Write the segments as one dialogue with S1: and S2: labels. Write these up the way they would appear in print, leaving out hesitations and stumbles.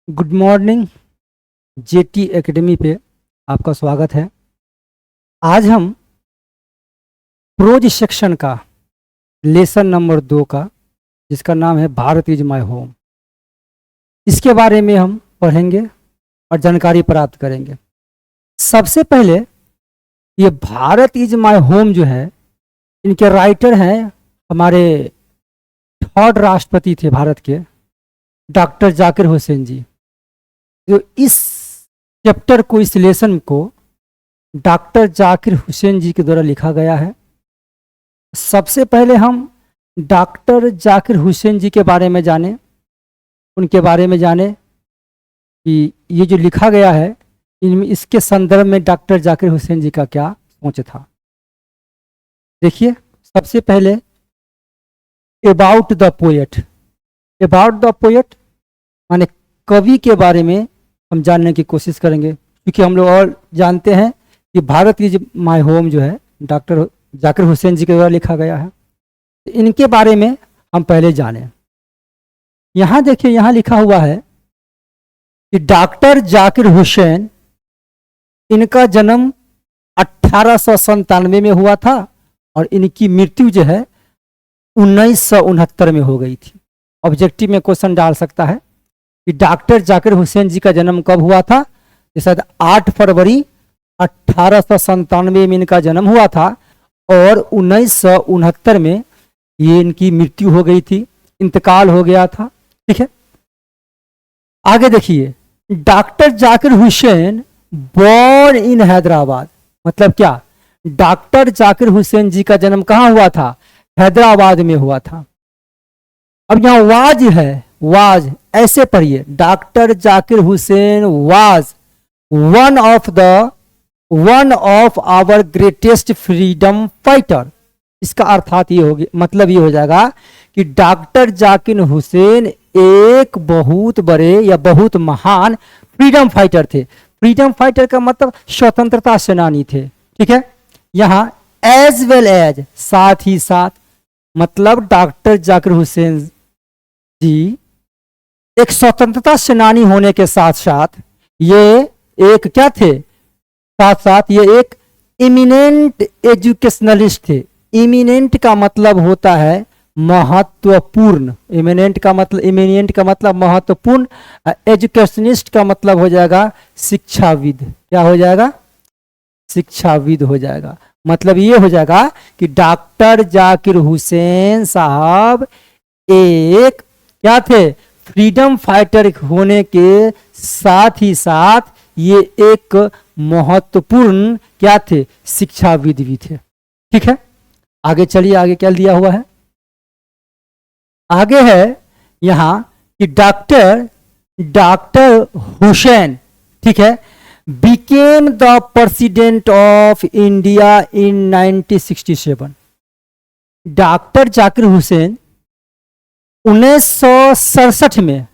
S1: Good morning. Jetty academy पे आपका स्वागत है। आज हम प्रोज सेक्शन का लेसन नंबर 2 का, जिसका नाम है भारत इज माय होम, इसके बारे में हम पढ़ेंगे और जानकारी प्राप्त करेंगे। सबसे पहले ये भारत इज माय होम जो है, इनके राइटर हैं हमारे थर्ड राष्ट्रपति थे भारत के, डॉक्टर जाकिर हुसैन जी। जो इस चैप्टर को, इस लेसन को डॉक्टर जाकिर हुसैन जी के द्वारा लिखा गया है। सबसे पहले हम डॉक्टर जाकिर हुसैन जी के बारे में जाने, उनके बारे में जाने कि ये जो लिखा गया है इनमें, इसके संदर्भ में डॉक्टर जाकिर हुसैन जी का क्या सोच था। देखिए, सबसे पहले about the poet. About the poet माने कवि के बारे में हम जानने की कोशिश करेंगे, क्योंकि हम लोग और जानते हैं कि भारत इज माय होम जो है डॉक्टर जाकिर हुसैन जी के द्वारा लिखा गया है। इनके बारे में हम पहले जानें। यहाँ देखिए, यहाँ लिखा हुआ है कि डॉक्टर जाकिर हुसैन, इनका जन्म 1897 में हुआ था और इनकी मृत्यु जो है 1969 में हो गई थी। ऑब्जेक्टिव में क्वेश्चन डाल सकता है कि डॉक्टर जाकिर हुसैन जी का जन्म कब हुआ था। शायद 8 फरवरी 1897 में इनका जन्म हुआ था और 1969 में ये इनकी मृत्यु हो गई थी, इंतकाल हो गया था। ठीक है, आगे देखिए, doctor Zakir Hussain born in Hyderabad. मतलब क्या, डॉक्टर जाकिर हुसैन जी का जन्म कहाँ हुआ था? हैदराबाद में हुआ था। अब यहाँ वाज है, वाज ऐसे पढ़िए, doctor Zakir Hussain was one of our greatest freedom fighter. इसका अर्थात ये होगी, मतलब ये हो जाएगा कि डॉक्टर जाकिर हुसैन एक बहुत बड़े या बहुत महान फ्रीडम फाइटर थे। फ्रीडम फाइटर का मतलब स्वतंत्रता सेनानी थे। ठीक है, यहाँ एज वेल एज, साथ ही साथ, मतलब डॉक्टर जाकिर हुसैन जी एक स्वतंत्रता सेनानी होने के साथ साथ ये एक क्या थे? साथ साथ ये एक इमिनेंट एजुकेशनलिस्ट थे। इमिनेंट का मतलब होता है महत्वपूर्ण। इमिनेंट का मतलब महत्वपूर्ण। एजुकेशनिस्ट का मतलब हो जाएगा शिक्षाविद। क्या हो जाएगा? शिक्षाविद हो जाएगा। मतलब ये हो जाएगा कि डॉक्टर जाकिर हुसैन साहब एक क्या थे? फ्रीडम फाइटर होने के साथ ही साथ ये एक महत्वपूर्ण क्या थे? शिक्षाविद भी थे। ठीक है, आगे चलिए, आगे क्या दिया हुआ है? आगे है यहां कि डॉक्टर हुसैन, ठीक है, became the president of India in 1967। Doctor Zakir Hussain 1967 में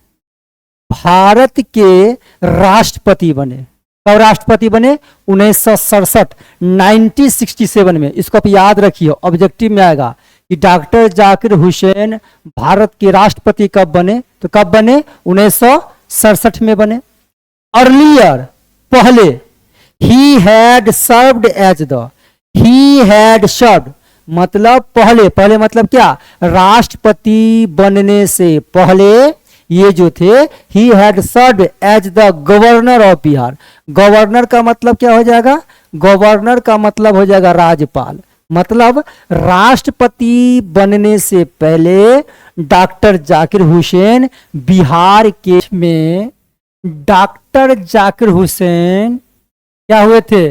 S1: भारत के राष्ट्रपति बने। कब राष्ट्रपति बने? 1967, 1967 में। इसको आप याद रखिए, ऑब्जेक्टिव में आएगा कि डॉक्टर जाकिर हुसैन भारत के राष्ट्रपति कब बने? तो कब बने? 1967 में बने। अर्लियर, पहले, ही हैड सर्व्ड मतलब पहले मतलब क्या? राष्ट्रपति बनने से पहले ये जो थे, he had served as the governor of Bihar. Governor का मतलब क्या हो जाएगा? गवर्नर का मतलब हो जाएगा राज्यपाल। मतलब राष्ट्रपति बनने से पहले डॉक्टर जाकिर हुसैन बिहार के में, डॉक्टर जाकिर हुसैन क्या हुए थे?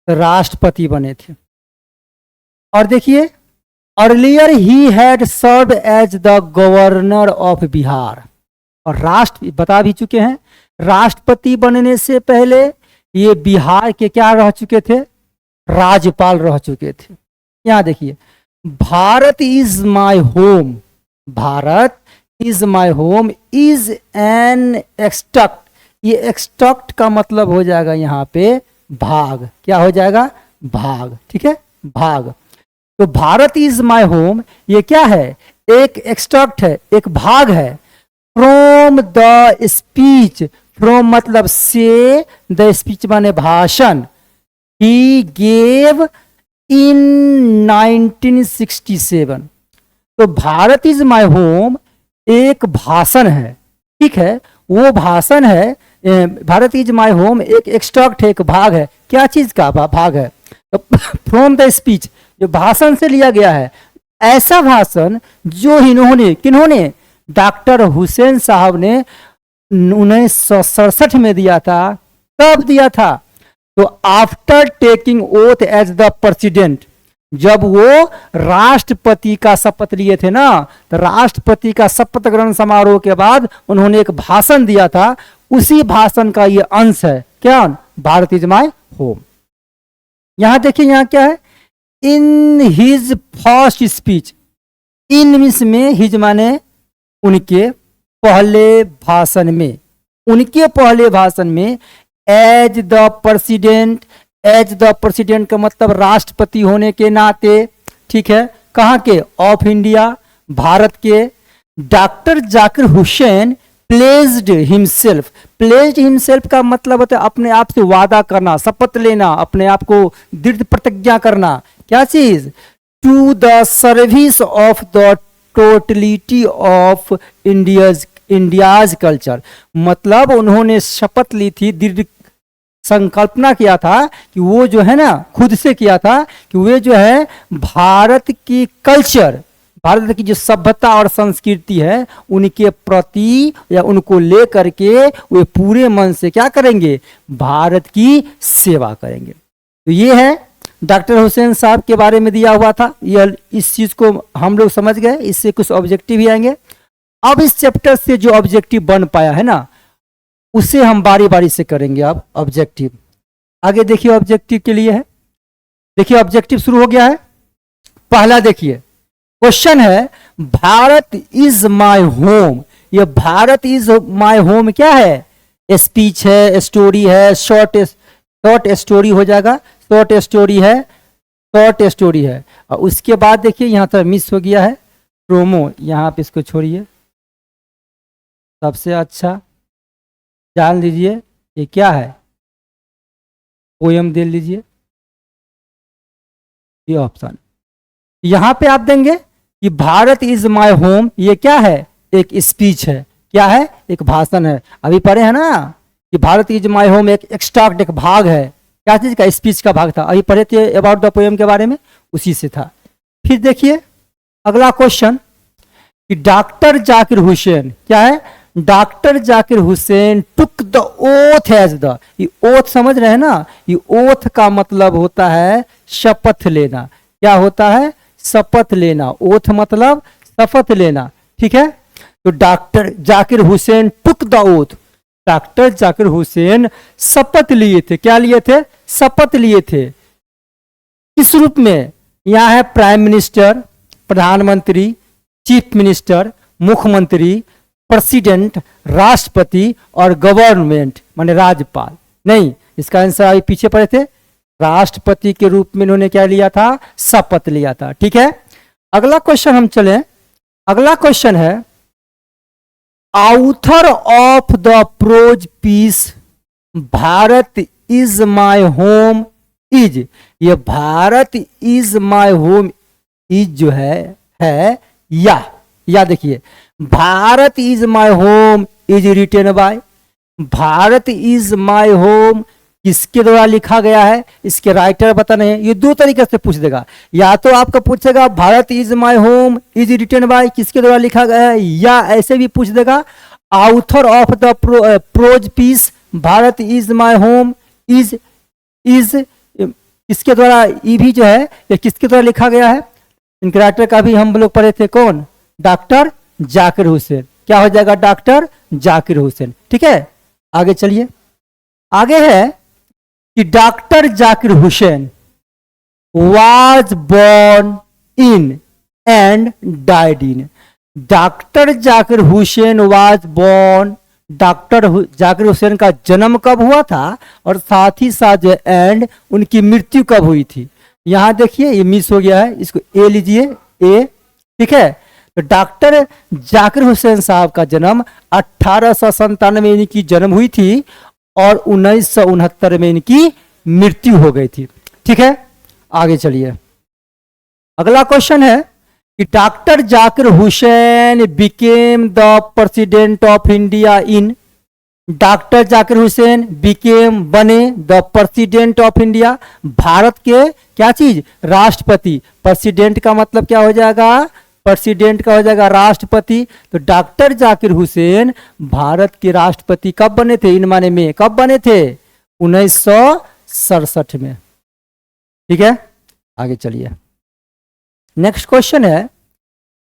S1: राष्ट्रपति बने थे। और देखिए, earlier he had serve as the governor of Bihar. और राष्ट्र बता भी चुके हैं, राष्ट्रपति बनने से पहले ये बिहार के क्या रह चुके थे? राज्यपाल रह चुके थे। यहां देखिए, Bharat is my home, Bharat is my home is an extract. ये एक्सट्रक्ट का मतलब हो जाएगा यहाँ पे भाग। क्या हो जाएगा? भाग। ठीक है, भाग। तो भारत इज माय होम ये क्या है? एक एक्सट्रैक्ट है, एक भाग है फ्रॉम द स्पीच, फ्रॉम मतलब से, द स्पीच माने भाषण, ही गेव इन 1967। तो भारत इज माय होम एक भाषण है, ठीक है, वो भाषण है। भारत इज माय होम एक एक्सट्रैक्ट है, एक भाग है, क्या चीज का भाग है, फ्रॉम द स्पीच, जो भाषण से लिया गया है। ऐसा भाषण जो इन्होंने, किन्होंने, डॉक्टर हुसैन साहब ने 1967 में दिया था। कब दिया था? तो after taking oath as the president, जब वो राष्ट्रपति का शपथ लिए थे ना, तो राष्ट्रपति का शपथ ग्रहण समारोह के बाद उन्होंने एक भाषण दिया था। उसी भाषण का ये अंश है, क्या? Bharat is my home. यहां देखिए, यहां क्या है? In his first speech, in means में, हिज माने उनके पहले भाषण में, उनके पहले भाषण में, as the president, as the president का मतलब राष्ट्रपति होने के नाते, ठीक है, कहाँ के? ऑफ इंडिया, भारत के। Doctor Zakir Hussain pledged himself, pledged himself का मतलब होता है अपने आप से वादा करना, शपथ लेना, अपने आप को दृढ़ प्रतिज्ञा करना। क्या चीज? To the service of the totality of India's culture, मतलब उन्होंने शपथ ली थी, दृढ़ संकल्पना किया था कि वो जो है ना, खुद से किया था कि वे जो है भारत की कल्चर, भारत की जो सभ्यता और संस्कृति है, उनके प्रति या उनको लेकर के वे पूरे मन से क्या करेंगे? भारत की सेवा करेंगे। तो ये है डॉक्टर हुसैन साहब के बारे में दिया हुआ था। यह इस चीज को हम लोग समझ गए, इससे कुछ ऑब्जेक्टिव भी आएंगे। अब इस चैप्टर से जो ऑब्जेक्टिव बन पाया है ना, उसे हम बारी बारी से करेंगे। अब ऑब्जेक्टिव आगे देखिए, ऑब्जेक्टिव के लिए है, देखिए ऑब्जेक्टिव शुरू हो गया है। पहला देखिए, क्वेश्चन है भारत इज माय होम। ये भारत इज माय होम क्या है? स्पीच है, स्टोरी है, शॉर्ट स्टोरी हो जाएगा, शॉर्ट स्टोरी है, शॉर्ट स्टोरी है। और उसके बाद देखिए यहां तक मिस हो गया है प्रोमो, यहां पे इसको छोड़िए। सबसे अच्छा जान लीजिए ये क्या है, पोयम दे लीजिए, ये ऑप्शन यहां पे आप देंगे कि भारत इज माय होम, ये क्या है? एक स्पीच है, क्या है? एक भाषण है। अभी पढ़े हैं ना कि भारत इज माय होम एक एक्सट्रैक्ट, एक भाग है, क्या चीज का? स्पीच का भाग था। अभी पढ़े थे अबाउट द पोयम के बारे में, उसी से था। फिर देखिए अगला क्वेश्चन कि डॉक्टर जाकिर हुसैन क्या है? Doctor Zakir Hussain took the oath as the, ये ओथ समझ रहे हैं ना, ये ओथ का मतलब होता है शपथ लेना। क्या होता है? शपथ लेना। ओथ मतलब शपथ लेना, ठीक है। तो doctor Zakir Hussain took the oath, doctor Zakir Hussain शपथ लिए थे। क्या लिए थे? शपथ लिए थे। किस रूप में? यहां है प्राइम मिनिस्टर, प्रधानमंत्री, चीफ मिनिस्टर, मुख्यमंत्री, प्रेसिडेंट, राष्ट्रपति और गवर्नमेंट माने राज्यपाल। नहीं, इसका आंसर अभी पीछे पड़े थे, राष्ट्रपति के रूप में इन्होंने क्या लिया था? शपथ लिया था, ठीक है। अगला क्वेश्चन हम चले, अगला क्वेश्चन है author of the prose piece Bharat is my home is, ये Bharat is my home is जो है या देखिए, Bharat is my home is written by, Bharat is my home किसके द्वारा लिखा गया है? इसके राइटर बताने हैं। ये दो तरीके से पूछ देगा, या तो आपका पूछेगा Bharat is my home is written bye किसके द्वारा लिखा गया है, या ऐसे भी पूछ देगा author of the prose piece Bharat is my home is किसके द्वारा, ये भी जो है ये किसके द्वारा लिखा गया है? इनके राइटर का भी हम लोग पढ़े थे, कौन? डॉक्टर जाकिर हुसैन। क्या हो जाएगा? डॉक्टर जाकिर हुसैन, ठीक है। आगे चलिए, आगे है कि doctor Zakir Hussain was born in and died in, doctor Zakir Hussain was born, doctor Zakir Hussain का जन्म कब हुआ था और साथ ही साथ जो एंड उनकी मृत्यु कब हुई थी। यहां देखिए ये मिस हो गया है, इसको ए लीजिए, ए, ठीक है। तो डॉक्टर जाकिर हुसैन साहब का जन्म 1897 में इनकी जन्म हुई थी और 1969 में इनकी मृत्यु हो गई थी। ठीक है, आगे चलिए। अगला क्वेश्चन है कि doctor Zakir Hussain became the president of India in, doctor Zakir Hussain became बने the president of India, Bharat के क्या चीज, राष्ट्रपति। प्रेसिडेंट का मतलब क्या हो जाएगा, प्रेसिडेंट का हो जाएगा राष्ट्रपति। तो डॉक्टर जाकिर हुसैन भारत के राष्ट्रपति कब बने थे, इन माने में कब बने थे, 1967 में। ठीक है, आगे चलिए। नेक्स्ट क्वेश्चन है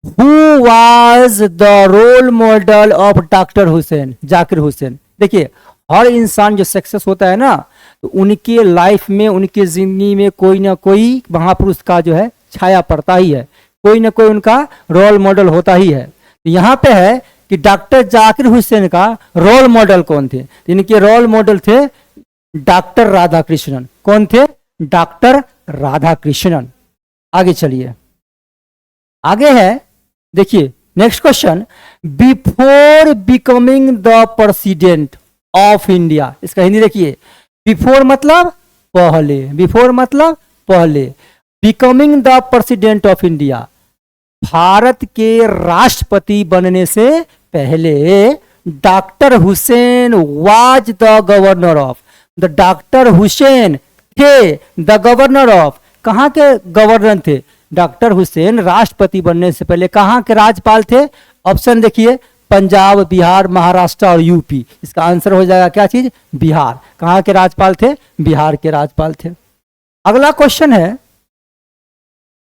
S1: who was the role model of doctor Hussain, Zakir Hussain. देखिए, हर इंसान जो सक्सेस होता है ना, तो उनके लाइफ में, उनके जिंदगी में कोई ना कोई महापुरुष का जो है छाया पड़ता ही है, कोई ना कोई उनका रोल मॉडल होता ही है। तो यहाँ पे है कि डॉक्टर जाकिर हुसैन का रोल मॉडल कौन थे, तो इनके रोल मॉडल थे डॉक्टर राधा कृष्णन। कौन थे, डॉक्टर राधा कृष्णन। आगे चलिए, आगे है, देखिए next question, before becoming the president of India, इसका हिंदी देखिए, बिफोर मतलब पहले, बिफोर मतलब पहले, becoming the president of India, Bharat के राष्ट्रपति बनने से पहले doctor Hussain was the governor of, the doctor Hussain थे द गवर्नर ऑफ, कहां के गवर्नर थे, डॉक्टर हुसैन राष्ट्रपति बनने से पहले कहां के राज्यपाल थे। ऑप्शन देखिए, पंजाब, बिहार, महाराष्ट्र और यूपी। इसका आंसर हो जाएगा क्या चीज, बिहार। कहां के राज्यपाल थे, बिहार के राज्यपाल थे। अगला क्वेश्चन है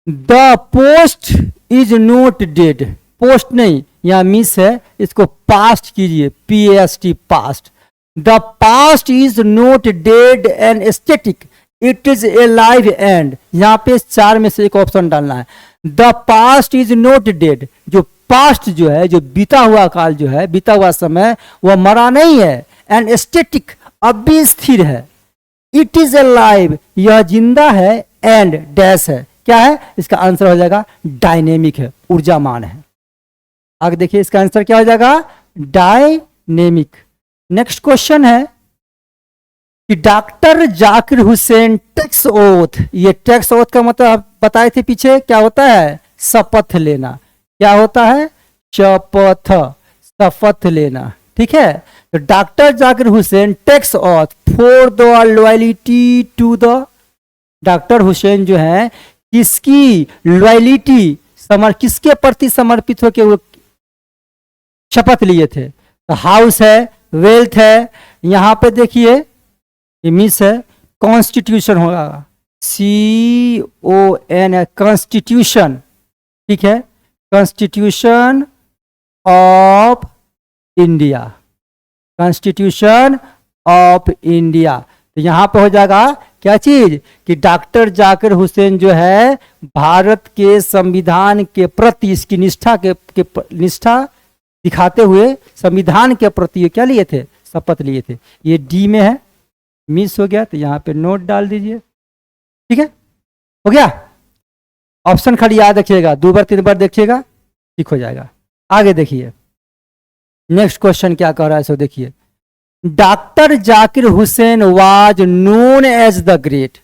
S1: the post is not dead, post नहीं, यहां मिस है, इसको पास्ट कीजिए, PAST past. The past is not dead and static, it is a live and, यहां पे 4 में से एक ऑप्शन डालना है। The past is not dead, जो पास्ट जो है, जो बीता हुआ काल जो है, बीता हुआ समय, वह मरा नहीं है। एंड स्टैटिक, अब भी स्थिर है। इट इज ए लाइव, यह जिंदा है। एंड डैश है, क्या है, इसका आंसर हो जाएगा डायनेमिक है, ऊर्जामान है। आगे देखिए, इसका आंसर क्या हो जाएगा, डायनेमिक। नेक्स्ट क्वेश्चन है कि doctor Zakir Hussain takes oath, ये टेक्स ओथ का मतलब बताए थे पीछे, क्या होता है, शपथ लेना। क्या होता है, शपथ, शपथ लेना। ठीक है, तो doctor Zakir Hussain takes oath for the loyalty to the, doctor Hussain जो है किसकी लॉयल्टी, किसके प्रति समर्पित होकर वो शपथ लिए थे। तो हाउस है, वेल्थ है, यहां पे देखिए ये मिस है, कॉन्स्टिट्यूशन होगा, CON है, कॉन्स्टिट्यूशन। ठीक है, constitution of India, constitution of India. तो यहां पे हो जाएगा क्या चीज, कि डॉक्टर जाकिर हुसैन जो है भारत के संविधान के प्रति इसकी निष्ठा के निष्ठा दिखाते हुए संविधान के प्रति क्या लिए थे, शपथ लिए थे। ये डी में है, मिस हो गया, तो यहां पे नोट डाल दीजिए। ठीक है, हो गया। ऑप्शन खाली याद रखिएगा, 2 बार 3 बार देखिएगा, ठीक हो जाएगा। आगे देखिए, नेक्स्ट क्वेश्चन क्या कह रहा है, सो देखिए, doctor Zakir Hussain was known as the great.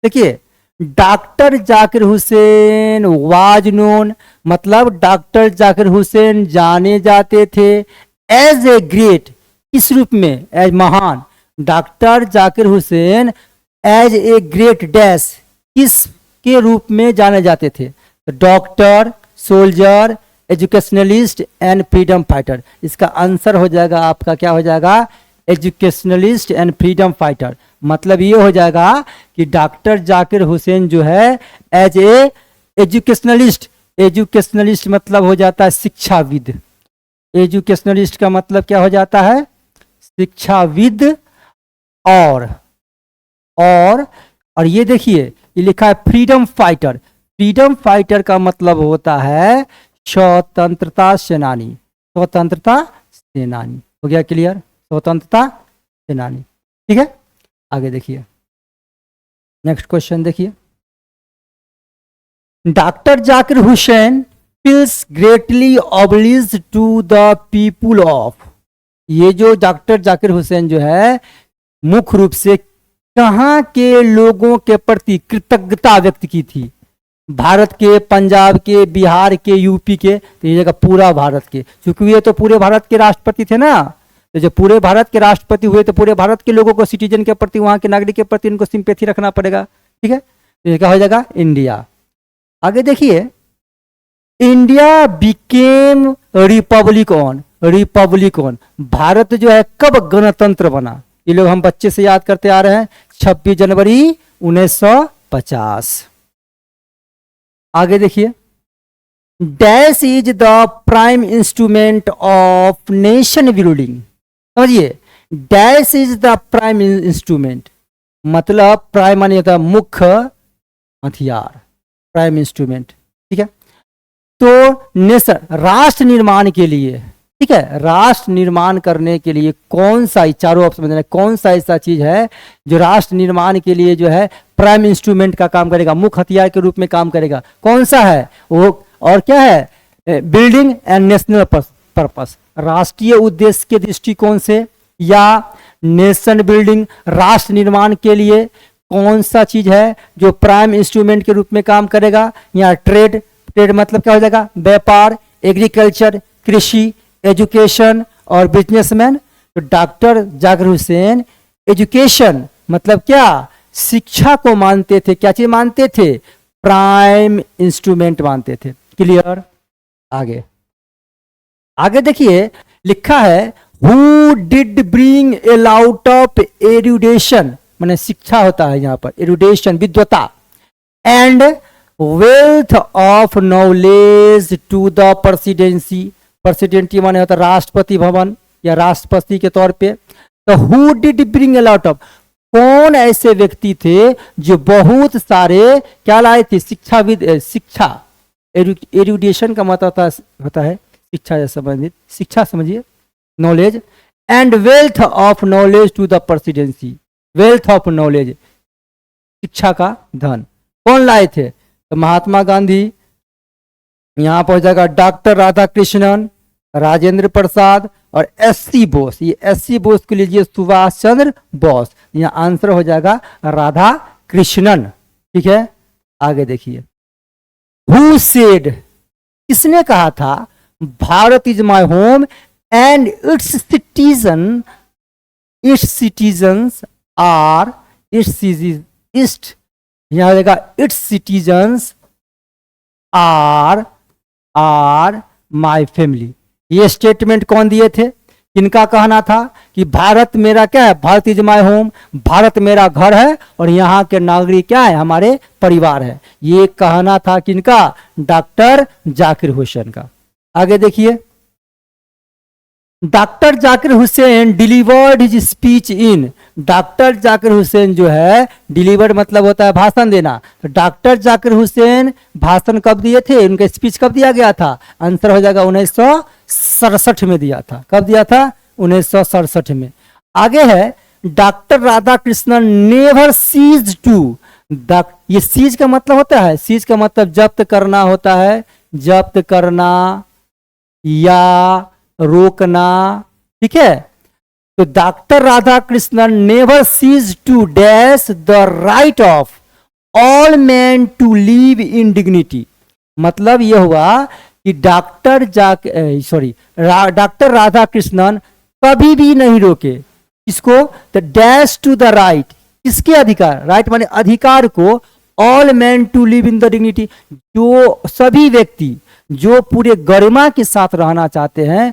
S1: देखिए, doctor Zakir Hussain was known मतलब डॉक्टर जाकिर हुसैन जाने जाते थे एज ए ग्रेट, किस रूप में, एज महान। Doctor Zakir Hussain as a great dash, किस के रूप में जाने जाते थे, doctor, soldier, educationalist and freedom fighter. इसका आंसर हो जाएगा आपका क्या हो जाएगा, एजुकेशनलिस्ट एंड फ्रीडम फाइटर। मतलब ये हो जाएगा कि डॉक्टर जाकिर हुसैन जो है एज ए एजुकेशनलिस्ट, एजुकेशनलिस्ट मतलब हो जाता है शिक्षाविद, एजुकेशनलिस्ट का मतलब क्या हो जाता है, शिक्षाविद। और ये देखिए, ये लिखा है फ्रीडम फाइटर, फ्रीडम फाइटर का मतलब होता है स्वतंत्रता सेनानी, स्वतंत्रता सेनानी। हो गया क्लियर, स्वतंत्रता सेनानी। ठीक है, आगे देखिए, नेक्स्ट क्वेश्चन देखिए, doctor Zakir Hussain feels greatly obliged to the people of। ये जो डॉक्टर जाकिर हुसैन जो है मुख्य रूप से कहाँ के लोगों के प्रति कृतज्ञता व्यक्त की थी? भारत के, पंजाब के, बिहार के, यूपी के, तो ये जगह पूरा भारत के, क्योंकि ये तो पूरे भारत के राष्ट्रपति थे ना। तो जब पूरे भारत के राष्ट्रपति हुए तो पूरे भारत के लोगों को, सिटीजन के प्रति, वहां के नागरिक के प्रति उनको सिंपैथी रखना पड़ेगा। ठीक है, तो ये क्या हो जाएगा? इंडिया। आगे देखिए, India became Republic on, Bharat जो है कब गणतंत्र बना? ये लोग हम बच्चे से याद करते आ रहे हैं, 26 जनवरी 1950। आगे देखिए, dash is the prime instrument of nation building. समझिए, dash is the prime instrument, मतलब प्राइम माने होता है मुख्य हथियार, प्राइम इंस्ट्रूमेंट। ठीक है, तो नेशन, राष्ट्र निर्माण के लिए, ठीक है, राष्ट्र निर्माण करने के लिए कौन सा, चारों ऑप्शन में कौन सा ऐसा चीज है जो राष्ट्र निर्माण के लिए जो है प्राइम इंस्ट्रूमेंट का काम करेगा, मुख्य हथियार के रूप में काम करेगा? कौन सा है वो? और क्या है? बिल्डिंग एंड नेशनल पर्पस, राष्ट्रीय उद्देश्य के दृष्टिकोण से, या नेशन बिल्डिंग, राष्ट्र निर्माण के लिए कौन सा चीज है जो प्राइम इंस्ट्रूमेंट के रूप में काम करेगा? या ट्रेड मतलब क्या हो जाएगा? व्यापार, एग्रीकल्चर, कृषि, एजुकेशन और बिजनेसमैन। तो डॉक्टर जाकिर हुसैन एजुकेशन मतलब क्या? शिक्षा को मानते थे, क्या चीज मानते थे? प्राइम इंस्ट्रूमेंट मानते थे। क्लियर? आगे देखिए, लिखा है who did bring a lot of erudition, माने शिक्षा होता है यहाँ पर, एरुडेशन विद्वता, and wealth of knowledge to the presidency, presidency माने होता है राष्ट्रपति भवन या राष्ट्रपति के तौर पे। तो who did bring a lot of, कौन ऐसे व्यक्ति थे जो बहुत सारे क्या लाए थे? शिक्षा, एरुडेशन का मतलब होता है शिक्षा से संबंधित, शिक्षा समझिए, knowledge, and wealth of knowledge to the presidency, wealth of knowledge, शिक्षा का धन कौन लाए थे? तो महात्मा गांधी, यहां पर हो जाएगा डॉक्टर राधा कृष्णन, राजेंद्र प्रसाद और एससी बोस। ये एससी बोस को लीजिए सुभाष चंद्र बोस, यहाँ आंसर हो जाएगा राधा कृष्णन। ठीक है, आगे देखिए, हु सेड, किसने कहा था? Bharat is my home and its citizens are यहाँ हो जाएगा its citizens are my family. ये स्टेटमेंट कौन दिए थे? किनका कहना था कि भारत मेरा क्या है? Bharat is my home, Bharat मेरा घर है और यहाँ के नागरिक क्या है? हमारे परिवार है। ये कहना था किनका? डॉक्टर जाकिर हुसैन का। आगे देखिए, doctor Zakir Hussain delivered his speech in, doctor Zakir Hussain जो है, डिलीवर्ड मतलब होता है भाषण देना, तो डॉक्टर जाकिर हुसैन भाषण कब दिए थे? उनका स्पीच कब दिया गया था? आंसर हो जाएगा 1967 में दिया था। कब दिया था? 1967 में। आगे है, doctor Radha Krishnan never cease to, ये सीज का मतलब होता है, सीज का मतलब जब्त करना होता है, जब्त करना या रोकना। ठीक है, तो doctor Radha Krishnan never cease to dash the right of all man to live in dignity. मतलब यह हुआ कि डॉक्टर राधा कृष्णन कभी भी नहीं रोके इसको, the dash to the right, किसके अधिकार? राइट माने अधिकार को, all man to live in the dignity, जो सभी व्यक्ति जो पूरे गरिमा के साथ रहना चाहते हैं,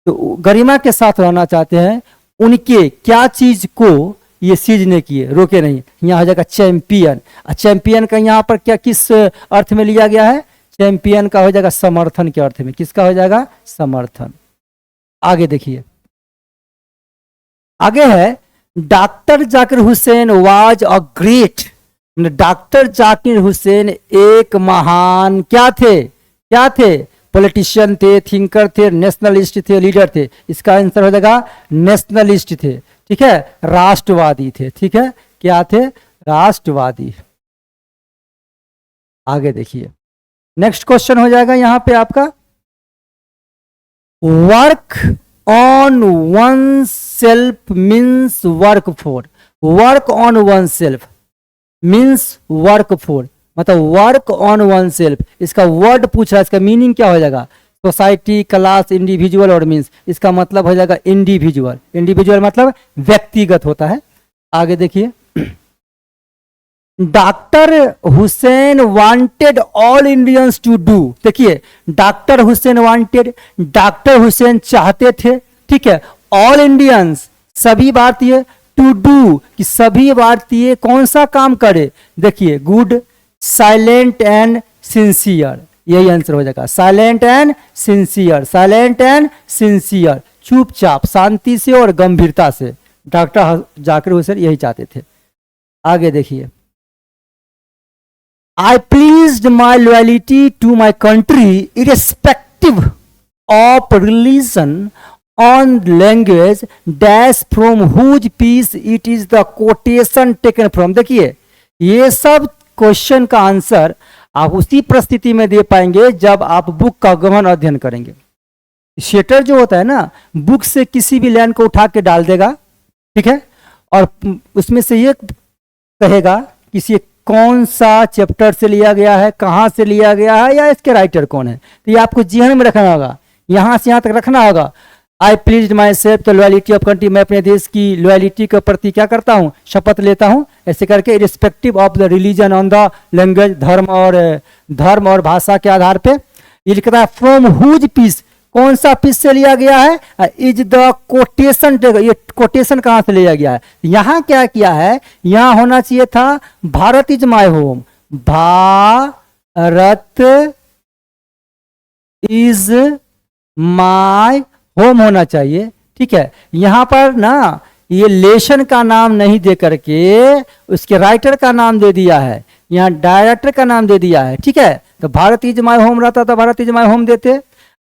S1: तो गरिमा के साथ रहना चाहते हैं, उनके क्या चीज को ये सीज ने किए, रोके नहीं। यहाँ हो जाएगा चैंपियन। चैंपियन का यहाँ पर क्या किस अर्थ में लिया गया है? चैंपियन का हो जाएगा समर्थन के अर्थ में। किसका हो जाएगा? समर्थन। आगे देखिए, आगे है, doctor Zakir Hussain was a great, doctor Zakir Hussain एक महान क्या थे? क्या थे? पॉलिटिशियन थे, थिंकर थे, नेशनलिस्ट थे, लीडर थे। इसका आंसर हो जाएगा नेशनलिस्ट थे। ठीक है, राष्ट्रवादी थे। ठीक है, क्या थे? राष्ट्रवादी। आगे देखिए, नेक्स्ट क्वेश्चन हो जाएगा यहां पे आपका, work on one self means work for. Work on one self means work for, मतलब वर्क ऑन वन सेल्फ, इसका वर्ड पूछ रहा है, इसका मीनिंग क्या हो जाएगा? सोसाइटी, क्लास, इंडिविजुअल और मीन्स, इसका मतलब हो जाएगा इंडिविजुअल। इंडिविजुअल मतलब व्यक्तिगत होता है। आगे देखिए, doctor Hussain wanted all Indians to do. देखिए, doctor Hussain wanted, doctor Hussain चाहते थे, ठीक है, ऑल इंडियंस सभी भारतीय, टू डू कि सभी भारतीय कौन सा काम करे? देखिए, गुड, साइलेंट एंड सिंसियर, यही आंसर हो जाएगा। Silent and sincere, silent and sincere, चुपचाप, शांति से और गंभीरता से, डॉक्टर जाकिर हुसैन यही चाहते थे। आगे देखिए, I pleased my loyalty to my country irrespective of religion on language dash from whose piece it is the quotation taken from। देखिए, ये सब क्वेश्चन का आंसर आप उसी परिस्थिति में दे पाएंगे जब आप बुक का गहन अध्ययन करेंगे। शेटर जो होता है ना, बुक से किसी भी लाइन को उठा के डाल देगा, ठीक है, और उसमें से ये कहेगा किसी कौन सा चैप्टर से लिया गया है, कहाँ से लिया गया है, या इसके राइटर कौन है। तो ये आपको जीवन में रखना होगा, यहाँ से यहाँ तक रखना होगा। I please myself the loyalty of country, मैं अपने देश की लॉयलिटी के प्रति क्या करता हूँ, शपथ लेता हूँ, ऐसे करके irrespective of the religion on the language, धर्म और भाषा के आधार पे। ये लिखता है फ्रॉम हुज पीस, कौन सा पीस से लिया गया है, इज द कोटेशन, ये कोटेशन कहां से लिया गया है। यहां क्या किया है, यहां होना चाहिए था Bharat is my home, Bharat is my home होना चाहिए, ठीक है। यहां पर ना ये लेशन का नाम नहीं दे करके उसके राइटर का नाम दे दिया है, यहाँ डायरेक्टर का नाम दे दिया है, ठीक है। तो भारत इज माय होम रहता तो भारत इज माय होम देते,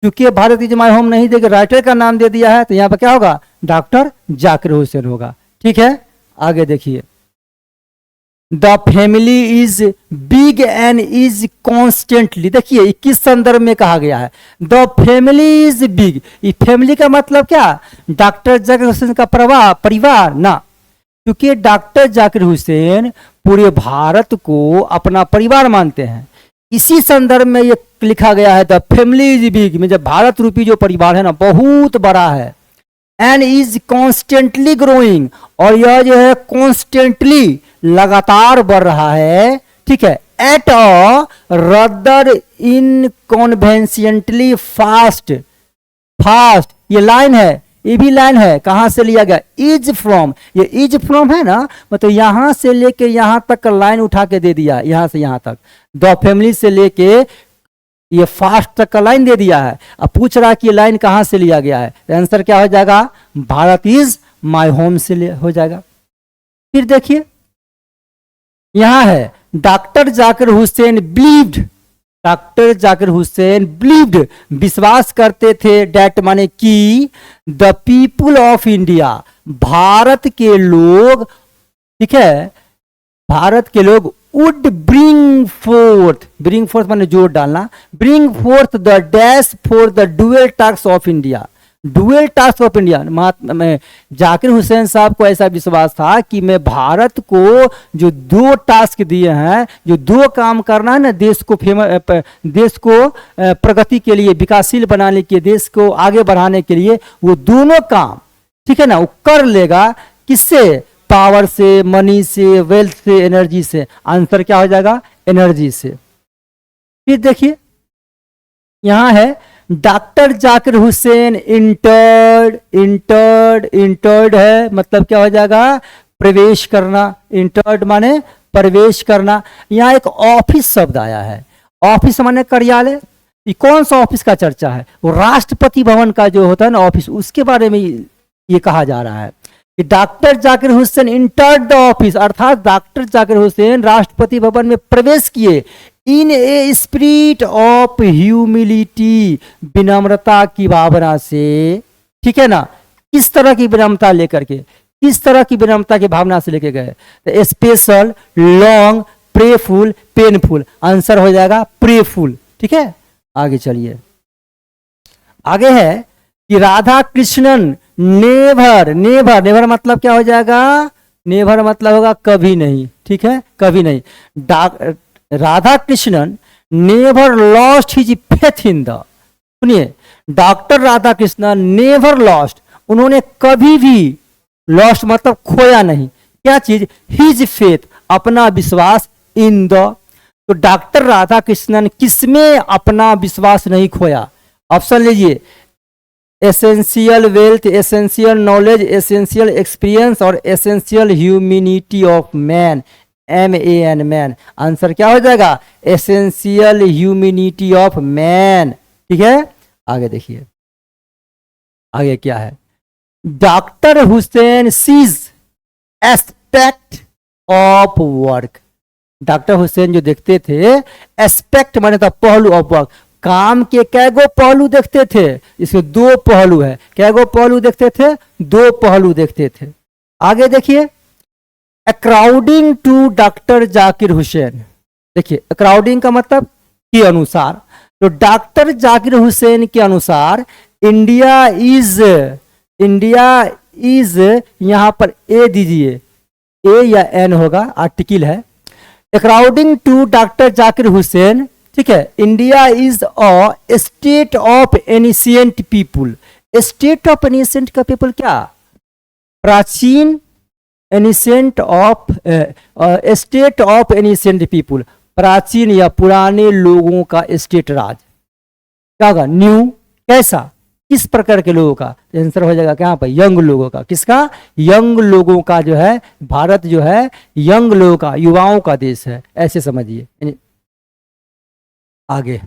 S1: क्योंकि भारत इज माय होम नहीं देकर राइटर का नाम दे दिया है, तो यहाँ पर क्या होगा, डॉक्टर जाकिर हुसैन होगा, ठीक है। आगे देखिए, the family is big and is constantly, देखिए किस संदर्भ में कहा गया है, द फैमिली इज बिग। ये फैमिली का मतलब क्या, डॉक्टर जाकिर हुसैन का परिवार ना, क्योंकि डॉक्टर जाकिर हुसैन पूरे भारत को अपना परिवार मानते हैं। इसी संदर्भ में ये लिखा गया है द फैमिली इज बिग, में जब भारत रूपी जो परिवार है ना बहुत बड़ा है, एंड इज कॉन्स्टेंटली ग्रोइंग, और यह जो है कॉन्स्टेंटली लगातार बढ़ रहा है, ठीक है, at a rather inconveniently fast, fast ये लाइन है, ये भी लाइन है, कहां से लिया गया, इज फ्रॉम, ये इज फ्रॉम है ना, मतलब यहां से लेके यहां तक लाइन उठा के दे दिया, यहां से यहां तक, द फैमिली से लेके ये फास्ट तक का लाइन दे दिया है। अब पूछ रहा है कि ये लाइन कहां से लिया गया है, तो आंसर क्या हो जाएगा, भारत इज माय होम से हो जाएगा। फिर देखिए यहां है doctor Zakir Hussain believed, doctor Zakir Hussain believed विश्वास करते थे, डेट माने कि the people of India, Bharat के लोग, ठीक है, भारत के लोग वुड ब्रिंग फोर्थ माने जोर डालना, bring fourth the dash for the dual task of India, dual task of India. में जाकिर हुसैन साहब को ऐसा विश्वास था कि मैं भारत को जो दो टास्क दिए हैं, जो दो काम करना है ना, देश को प्रगति के लिए, विकासशील बनाने के, देश को आगे बढ़ाने के लिए, वो दोनों काम, ठीक है ना, वो कर लेगा, किससे, पावर से, मनी से, वेल्थ से, एनर्जी से। आंसर क्या हो जाएगा, एनर्जी से। फिर देखिए यहां है डॉक्टर जाकिर हुसैन इंटर्ड है, मतलब क्या हो जाएगा, प्रवेश करना, इंटर्ड माने प्रवेश करना। यहाँ एक ऑफिस शब्द आया है, ऑफिस माने कार्यालय, ये कौन सा ऑफिस का चर्चा है, वो राष्ट्रपति भवन का जो होता है ना ऑफिस, उसके बारे में ये कहा जा रहा है कि doctor Zakir Hussain entered the office, अर्थात डॉक्टर जाकिर हुसैन राष्ट्रपति भवन में प्रवेश किए, इन ए स्पिरिट ऑफ ह्यूमिलिटी, विनम्रता की भावना से, ठीक है ना। किस तरह की विनम्रता लेकर के, किस तरह की विनम्रता की भावना से लेके गए, स्पेशल, लॉन्ग, प्रेफुल, पेनफुल। आंसर हो जाएगा प्रेफुल, ठीक है, आगे चलिए। आगे है कि Radha Krishnan never, never, never मतलब क्या हो जाएगा, नेवर मतलब होगा कभी नहीं, ठीक है, कभी नहीं। Radha Krishnan never lost his faith in the, सुनिए, doctor Radha Krishnan never lost, उन्होंने कभी भी, लॉस्ट मतलब खोया नहीं, क्या चीज, हिज फेथ, अपना विश्वास, इन द, तो डॉक्टर राधा कृष्णन किसमें अपना विश्वास नहीं खोया, ऑप्शन लीजिए, essential wealth, essential knowledge, essential experience और essential humanity of man, MAN, man. Answer क्या हो जाएगा, एसेंशियल ह्यूमिनिटी ऑफ मैन, ठीक है। आगे देखिए, आगे क्या है, doctor Hussain sees aspect of work, doctor Hussain जो देखते थे, एस्पेक्ट माने था पहलू ऑफ वर्क, काम के कैगो पहलू देखते थे, इसके दो पहलू है, कैगो पहलू देखते थे, दो पहलू देखते थे। आगे देखिए, according to doctor Zakir Hussain, देखिए अकॉर्डिंग का मतलब के अनुसार, तो डॉक्टर जाकिर हुसैन के अनुसार इंडिया इज, इंडिया इज, यहां पर ए दीजिए, ए या एन होगा, आर्टिकल है। According to doctor Zakir Hussain, ठीक है, India is a state of ancient people, state of ancient का पीपल क्या, प्राचीन, ancient of, state of ancient people, प्राचीन या पुराने लोगों का स्टेट, राज, क्या होगा, न्यू, कैसा, किस प्रकार के लोगों का, आंसर हो जाएगा क्या पर, यंग लोगों का, किसका, यंग लोगों का, जो है भारत जो है यंग लोगों का, युवाओं का देश है, ऐसे समझिए। आगे,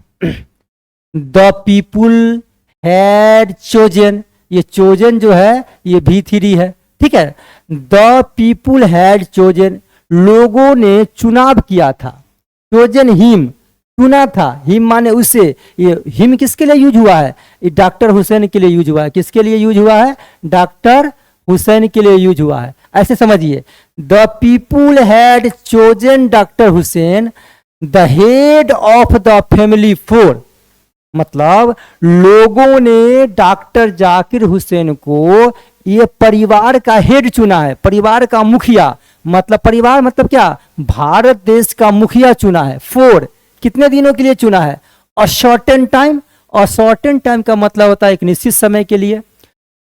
S1: द पीपुल हैड चोजन, ये चोजन जो है ये V3 है, ठीक है, द पीपुल हैड चोजन, लोगों ने चुनाव किया था, चोजन हिम, चुना था, हिम माने उसे, ये हिम किसके लिए यूज हुआ है, ये डॉक्टर हुसैन के लिए यूज हुआ है, किसके लिए यूज हुआ है, डॉक्टर हुसैन के लिए यूज हुआ है, ऐसे समझिए। The people had chosen doctor Hussain the head of the family four, मतलब लोगों ने डॉक्टर जाकिर हुसैन को ये परिवार का हेड चुना है, परिवार का मुखिया, मतलब परिवार मतलब क्या, भारत देश का मुखिया चुना है, फोर, कितने दिनों के लिए चुना है, अ शॉर्टन टाइम, और शॉर्टन टाइम का मतलब होता है एक निश्चित समय के लिए,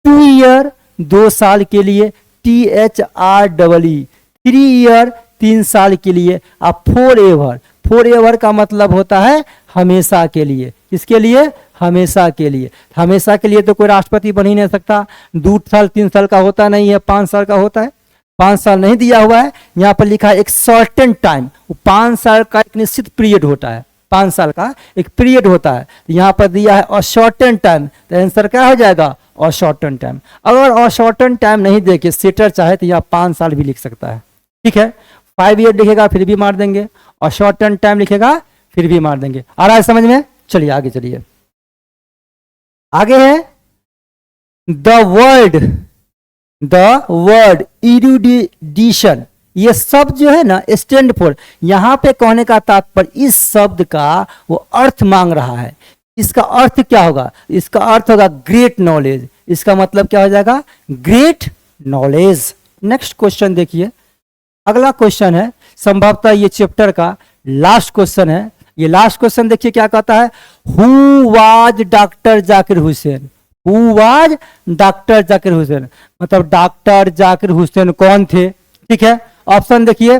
S1: 2 ईयर 2 साल के लिए, THREE 3 ईयर 3 साल के लिए, अब 4 एवर, 4 एवर का मतलब होता है हमेशा के लिए, किसके लिए, हमेशा के लिए, हमेशा के लिए तो कोई राष्ट्रपति बन ही नहीं सकता, 2 साल 3 साल का होता नहीं है, 5 साल का होता है, 5 साल नहीं दिया हुआ है, यहाँ पर लिखा है एक सर्टेन टाइम, 5 साल का एक निश्चित पीरियड होता है, 5 साल का एक पीरियड होता है, यहाँ पर दिया है अ शॉर्टन टाइम, तो आंसर क्या हो जाएगा, अ शॉर्टन टाइम। अगर अ शॉर्टन टाइम नहीं देखे सेटर चाहे तो यहाँ 5 साल भी लिख सकता है, ठीक है, 5 ईयर लिखेगा फिर भी मार देंगे, और शॉर्टन टाइम लिखेगा फिर भी मार देंगे। आ रहा है समझ में, चलिए आगे चलिए। आगे है द वर्ड इरुडिशन, ये शब्द जो है ना स्टैंड फॉर, यहां पे कहने का तात्पर्य इस शब्द का वो अर्थ मांग रहा है, इसका अर्थ क्या होगा, इसका अर्थ होगा ग्रेट नॉलेज, इसका मतलब क्या हो जाएगा, ग्रेट नॉलेज। नेक्स्ट क्वेश्चन देखिए, अगला क्वेश्चन है संभवतः ये चैप्टर का लास्ट क्वेश्चन है, ये लास्ट क्वेश्चन देखिए क्या कहता है, who was doctor Zakir Hussain, who was doctor Zakir Hussain, मतलब डॉक्टर जाकिर हुसैन कौन थे, ठीक है। ऑप्शन देखिए,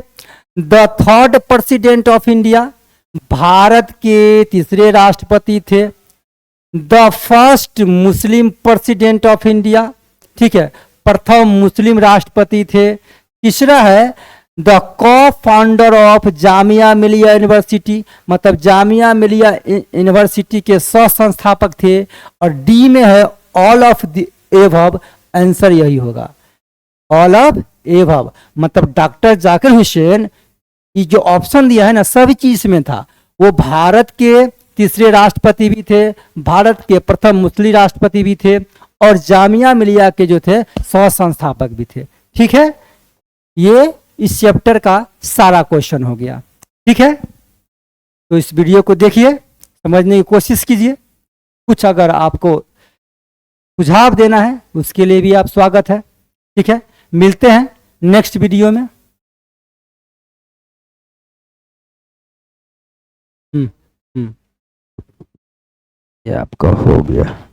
S1: the 3rd president of India, Bharat के 3रे राष्ट्रपति थे, the first Muslim president of India, ठीक है, प्रथम मुस्लिम राष्ट्रपति थे, तीसरा है द को founder of Jamia Millia university, मतलब जामिया मिलिया यूनिवर्सिटी के सह संस्थापक थे, और डी में है all of the above, answer यही होगा, ऑल ऑफ एबव, मतलब डॉक्टर जाकिर हुसैन, ये जो ऑप्शन दिया है ना सभी चीज में था, वो भारत के 3रे राष्ट्रपति भी थे, भारत के प्रथम मुस्लिम राष्ट्रपति भी थे, और जामिया मिलिया के जो थे सह संस्थापक भी थे, ठीक है। ये इस चैप्टर का सारा क्वेश्चन हो गया, ठीक है। तो इस वीडियो को देखिए, समझने की कोशिश कीजिए। कुछ अगर आपको सुझाव देना है उसके लिए भी आप स्वागत है। ठीक है, मिलते हैं नेक्स्ट वीडियो में। हम्म हम्म, ये आपका हो गया।